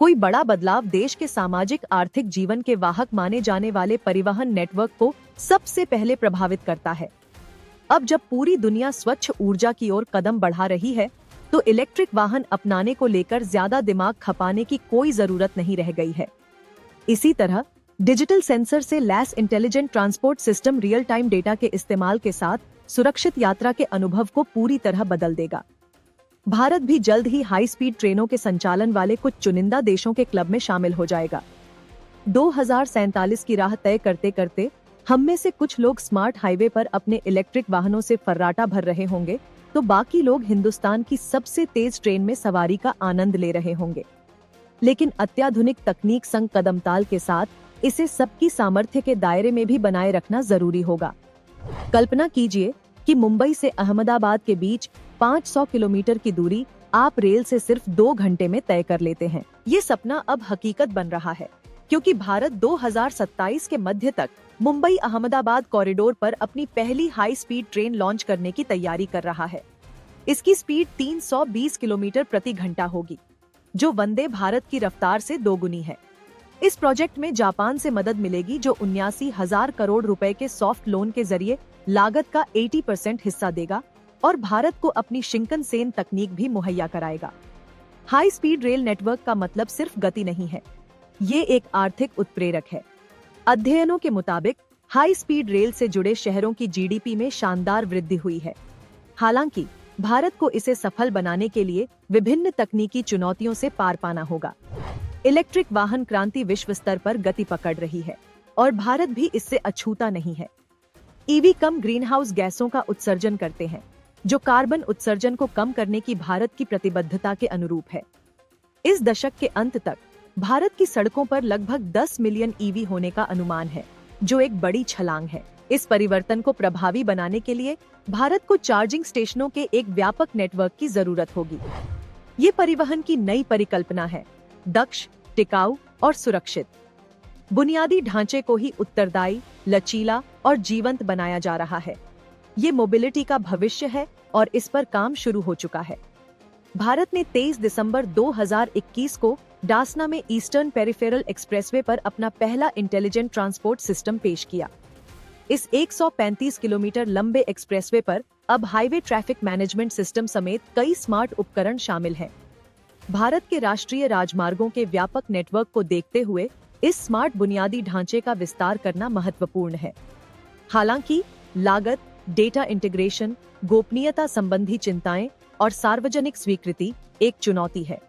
कोई बड़ा बदलाव देश के सामाजिक आर्थिक जीवन के वाहक माने जाने वाले परिवहन नेटवर्क को सबसे पहले प्रभावित करता है। अब जब पूरी दुनिया स्वच्छ ऊर्जा की ओर कदम बढ़ा रही है, तो इलेक्ट्रिक वाहन अपनाने को लेकर ज्यादा दिमाग खपाने की कोई जरूरत नहीं रह गई है। इसी तरह डिजिटल सेंसर से लैस intelligent transport system real time data के इस्तेमाल के साथ सुरक्षित यात्रा के अनुभव को पूरी तरह बदल देगा। भारत भी जल्द ही हाई स्पीड ट्रेनों के संचालन वाले कुछ चुनिंदा देशों के क्लब में शामिल हो जाएगा। 2047 की राह तय करते करते हम में से कुछ लोग स्मार्ट हाईवे पर अपने इलेक्ट्रिक वाहनों से फर्राटा भर रहे होंगे, तो बाकी लोग हिंदुस्तान की सबसे तेज ट्रेन में सवारी का आनंद ले रहे होंगे। लेकिन अत्याधुनिक तकनीक संग कदमताल के साथ इसे सबकी सामर्थ्य के दायरे में भी बनाए रखना जरूरी होगा। कल्पना कीजिए कि मुंबई से अहमदाबाद के बीच 500 किलोमीटर की दूरी आप रेल से सिर्फ 2 घंटे में तय कर लेते हैं। ये सपना अब हकीकत बन रहा है, क्योंकि भारत 2027 के मध्य तक मुंबई अहमदाबाद कॉरिडोर पर अपनी पहली हाई स्पीड ट्रेन लॉन्च करने की तैयारी कर रहा है। इसकी स्पीड 320 किलोमीटर प्रति घंटा होगी, जो वंदे भारत की रफ्तार से दोगुनी है। इस प्रोजेक्ट में जापान से मदद मिलेगी, जो 79,000 करोड़ रुपए के सॉफ्ट लोन के जरिए लागत का 80% हिस्सा देगा और भारत को अपनी शिंकनसेन तकनीक भी मुहैया कराएगा। हाई स्पीड रेल नेटवर्क का मतलब सिर्फ गति नहीं है, ये एक आर्थिक उत्प्रेरक है। अध्ययनों के मुताबिक हाई स्पीड रेल से जुड़े शहरों की जीडीपी में शानदार वृद्धि हुई है। हालांकि भारत को इसे सफल बनाने के लिए विभिन्न तकनीकी चुनौतियों से पार पाना होगा। इलेक्ट्रिक वाहन क्रांति विश्व स्तर पर गति पकड़ रही है और भारत भी इससे अछूता नहीं है। ईवी कम ग्रीनहाउस गैसों का उत्सर्जन करते हैं, जो कार्बन उत्सर्जन को कम करने की भारत की प्रतिबद्धता के अनुरूप है। इस दशक के अंत तक भारत की सड़कों पर लगभग 10 मिलियन ईवी होने का अनुमान है, जो एक बड़ी छलांग है। इस परिवर्तन को प्रभावी बनाने के लिए भारत को चार्जिंग स्टेशनों के एक व्यापक नेटवर्क की जरूरत होगी। ये परिवहन की नई परिकल्पना है, दक्ष, टिकाऊ और सुरक्षित। बुनियादी ढांचे को ही उत्तरदायी, लचीला और जीवंत बनाया जा रहा है। ये मोबिलिटी का भविष्य है और इस पर काम शुरू हो चुका है। भारत ने 23 दिसंबर 2021 को डासना में ईस्टर्न पेरिफेरल एक्सप्रेसवे पर अपना पहला इंटेलिजेंट ट्रांसपोर्ट सिस्टम पेश किया। इस 135 किलोमीटर लंबे एक्सप्रेसवे पर अब हाईवे ट्रैफिक मैनेजमेंट सिस्टम समेत कई स्मार्ट उपकरण शामिल हैं। भारत के राष्ट्रीय राजमार्गों के व्यापक नेटवर्क को देखते हुए इस स्मार्ट बुनियादी ढांचे का विस्तार करना महत्वपूर्ण है। हालांकि लागत, डेटा इंटीग्रेशन, गोपनीयता संबंधी चिंताएं और सार्वजनिक स्वीकृति एक चुनौती है।